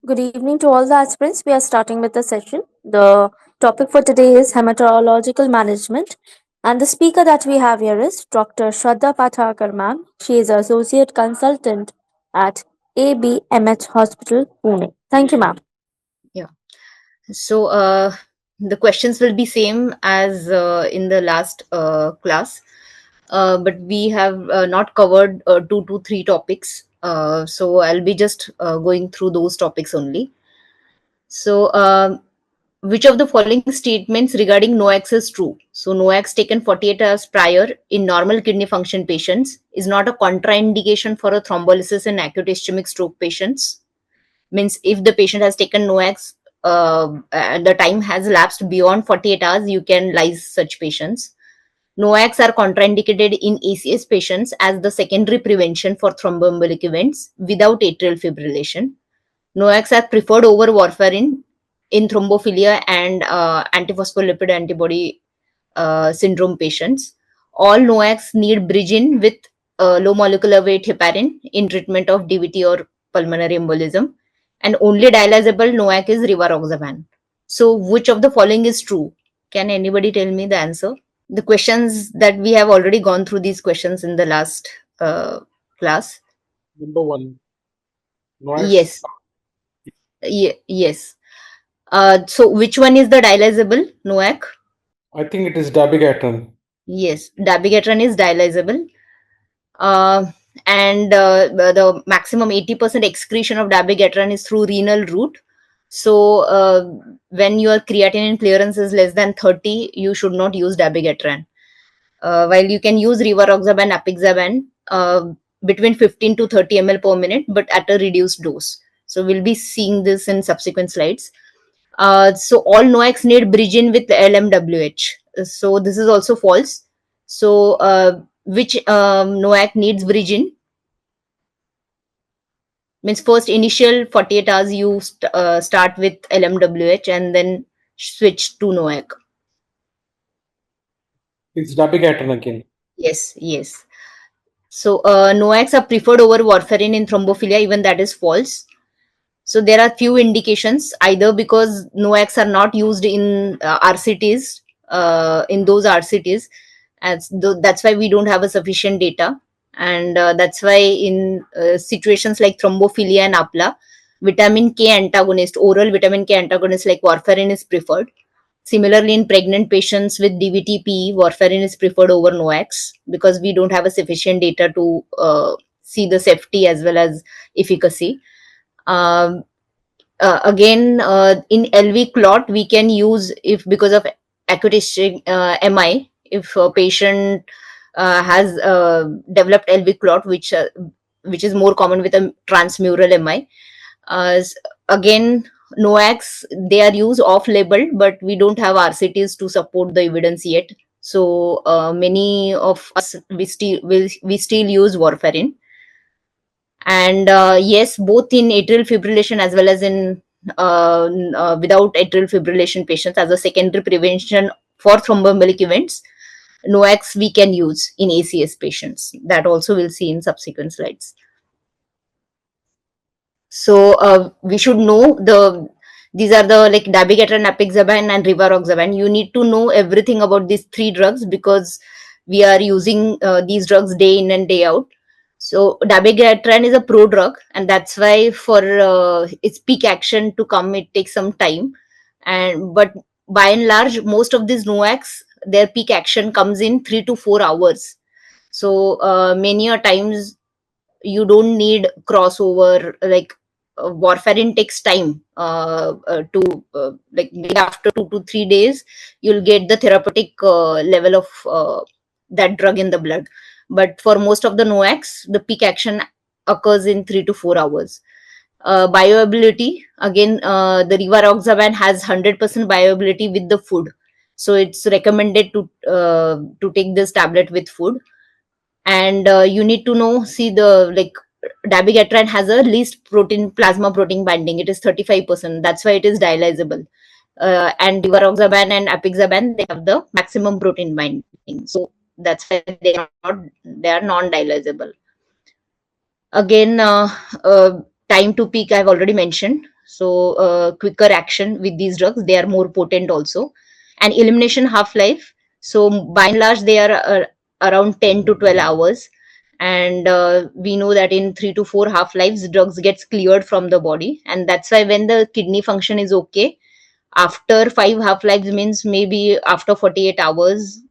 Good evening to all the aspirants. We are starting with the session. The topic for today is hematological management. And the speaker that we have here is Dr. Shraddha Patharkar, ma'am. She is Associate Consultant at ABMH Hospital, Pune. Thank you, ma'am. Yeah. So the questions will be same as in the last class, but we have not covered 2 to 3 topics. So I'll be just going through those topics only. So which of the following statements regarding NOACs is true? So NOACs taken 48 hours prior in normal kidney function patients is not a contraindication for a thrombolysis in acute ischemic stroke patients. Means if the patient has taken NOACs, the time has lapsed beyond 48 hours, you can lyse such patients. NOACs are contraindicated in ACS patients as the secondary prevention for thromboembolic events without atrial fibrillation. NOACs are preferred over warfarin in thrombophilia and antiphospholipid antibody syndrome patients. All NOACs need bridging with low molecular weight heparin in treatment of DVT or pulmonary embolism. And only dialysable NOAC is rivaroxaban. So, which of the following is true? Can anybody tell me the answer? The questions that we have already gone through these questions in the last class. Number one, NOACs. Yes, yes. So, which one is the dialysable NOAC? I think it is dabigatran. Yes, dabigatran is dialysable. Uh, and the maximum 80% excretion of dabigatran is through renal route. So when your creatinine clearance is less than 30, you should not use dabigatran. While you can use rivaroxaban, apixaban between 15 to 30 ml per minute, but at a reduced dose. So we'll be seeing this in subsequent slides. So all NOACs need bridging with LMWH. So this is also false. So which NOAC needs bridging? Means first initial 48 hours you start with LMWH and then switch to NOAC. It's dabigatran again. Yes, yes. So NOACs are preferred over warfarin in thrombophilia, even that is false. So there are few indications, either because NOACs are not used in RCTs, in those RCTs, as that's why we don't have a sufficient data, and that's why in situations like thrombophilia and APLA, vitamin K antagonist, oral vitamin K antagonist like warfarin is preferred. Similarly, in pregnant patients with DVT-PE, warfarin is preferred over NOACs because we don't have a sufficient data to see the safety as well as efficacy. Um, Again, in LV clot, we can use if because of acute MI, if a patient has developed LV clot, which is more common with a transmural MI. Again, NOACs, they are used off-label, but we don't have RCTs to support the evidence yet. So many of us we still use warfarin. And yes, both in atrial fibrillation as well as in without atrial fibrillation patients as a secondary prevention for thromboembolic events, NOACs we can use in ACS patients. That also we'll see in subsequent slides. So we should know these are the like dabigatran, apixaban, and rivaroxaban. You need to know everything about these 3 drugs because we are using these drugs day in and day out. So dabigatran is a pro-drug, and that's why for its peak action to come, it takes some time. But by and large, most of these NOACs, their peak action comes in 3 to 4 hours. So many a times you don't need crossover. Like warfarin takes time to like after 2 to 3 days, you'll get the therapeutic level of that drug in the blood. But for most of the NOACs, the peak action occurs in 3 to 4 hours. Bioavailability, again, the rivaroxaban has 100% bioavailability with the food. So it's recommended to take this tablet with food. And you need to know, see the like dabigatran has a least protein plasma protein binding. It is 35%. That's why it is dialysable. And rivaroxaban and apixaban, they have the maximum protein binding. So that's why they are non-dialysable. Again, time to peak I've already mentioned. So quicker action with these drugs. They are more potent also. And elimination half-life. So by and large, they are around 10 to 12 hours. And we know that in 3 to 4 half-lives, drugs gets cleared from the body. And that's why when the kidney function is okay, after 5 half-lives means maybe after 48 hours,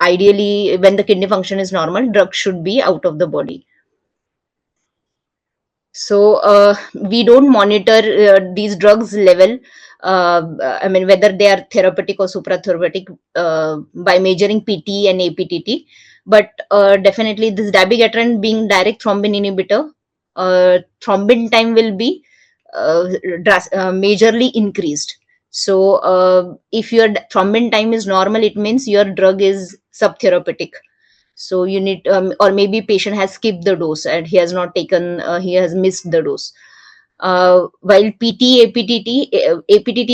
ideally when the kidney function is normal, drugs should be out of the body. So we don't monitor these drugs level. I mean, whether they are therapeutic or supratherapeutic by measuring PT and APTT. But definitely, this dabigatran being direct thrombin inhibitor, thrombin time will be majorly increased. So if your thrombin time is normal, it means your drug is subtherapeutic. So you need, or maybe patient has skipped the dose and he has not taken, he has missed the dose. While APTT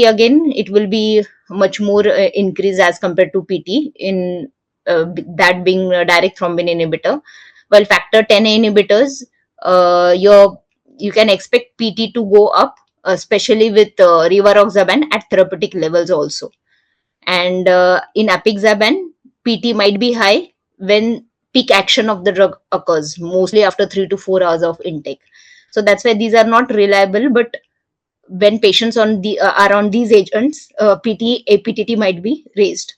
again, it will be much more increase as compared to PT in that being a direct thrombin inhibitor. While factor 10 inhibitors, you can expect PT to go up, especially with rivaroxaban at therapeutic levels also. And in apixaban, PT might be high when peak action of the drug occurs, mostly after 3 to 4 hours of intake. So that's why these are not reliable. But when patients are on these agents, PT, APTT might be raised.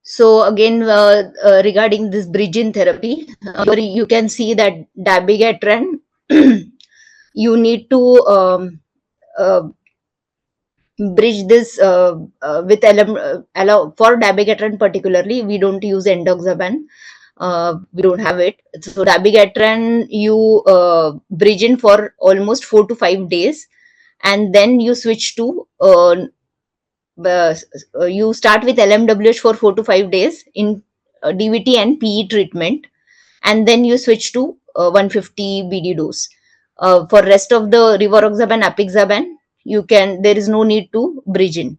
So again, regarding this bridging therapy, you can see that dabigatran, you need to bridge this with for dabigatran particularly. We don't use endoxaban. We don't have it. So dabigatran, you bridge in for almost 4 to 5 days, and then you switch to you start with LMWH for 4 to 5 days in DVT and PE treatment, and then you switch to 150 BD dose. For rest of the rivaroxaban, apixaban, there is no need to bridge in.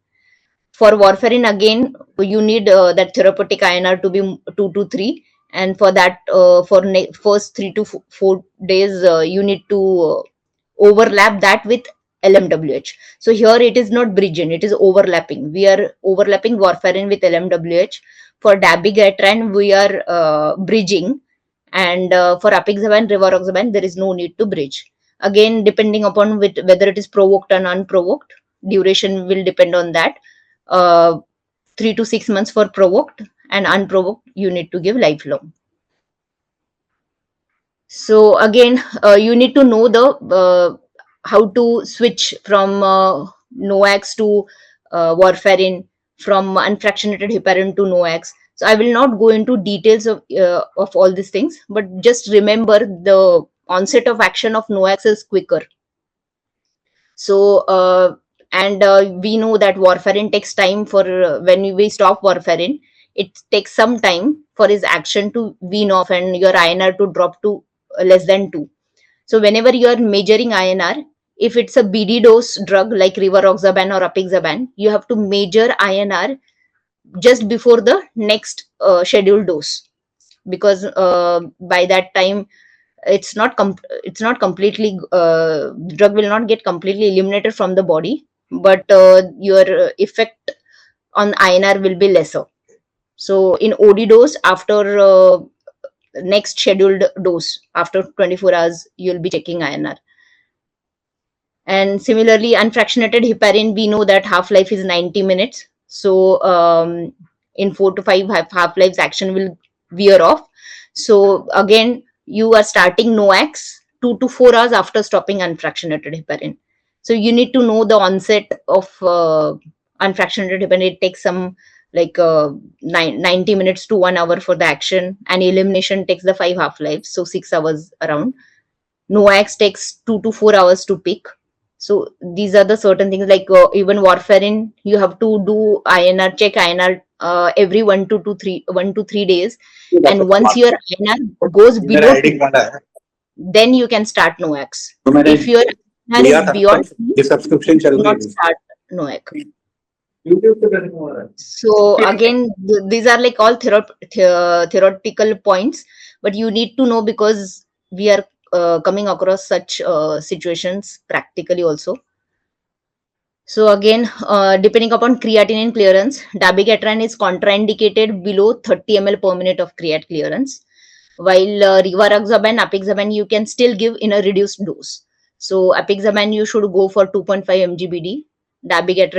For warfarin, again, you need that therapeutic INR to be 2 to 3, and for that, for first 3 to 4 days, you need to overlap that with LMWH. So here it is not bridging, it is overlapping. We are overlapping warfarin with LMWH. For dabigatran, we are bridging, and for apixaban, rivaroxaban, there is no need to bridge. Again, depending upon whether it is provoked and unprovoked, duration will depend on that. 3 to 6 months for provoked, and unprovoked you need to give lifelong. So again, you need to know the how to switch from NOACs to warfarin, from unfractionated heparin to NOACs. So I will not go into details of all these things, but just remember the onset of action of NOACs is quicker. So and we know that warfarin takes time for when we stop warfarin, it takes some time for his action to wean off and your INR to drop to less than 2. So whenever you are measuring INR, if it's a BD dose drug like rivaroxaban or apixaban, you have to measure INR just before the next scheduled dose, because by that time it's not completely drug will not get completely eliminated from the body, but your effect on INR will be lesser. So in OD dose, after next scheduled dose, after 24 hours, you'll be checking INR. And similarly, unfractionated heparin, we know that half-life is 90 minutes. So in 4 to 5 half-lives, action will wear off. So again, you are starting NOACs 2 to 4 hours after stopping unfractionated heparin. So you need to know the onset of unfractionated heparin. It takes some 90 minutes to 1 hour for the action, and elimination takes the 5 half-lives, so 6 hours around. NOACs takes 2 to 4 hours to peak. So these are the certain things, like even warfarin, you have to do INR, check INR every 1 to 3 days. And once your INR goes below 2, then you can start NOACs. If your INR is beyond 2, you cannot start NOAC. So again, these are like all theoretical points, but you need to know, because we are coming across such situations practically also. So again, depending upon creatinine clearance, dabigatran is contraindicated below 30 ml per minute of creat clearance, while rivaroxaban, apixaban you can still give in a reduced dose. So apixaban you should go for 2.5 mg BD, dabigatran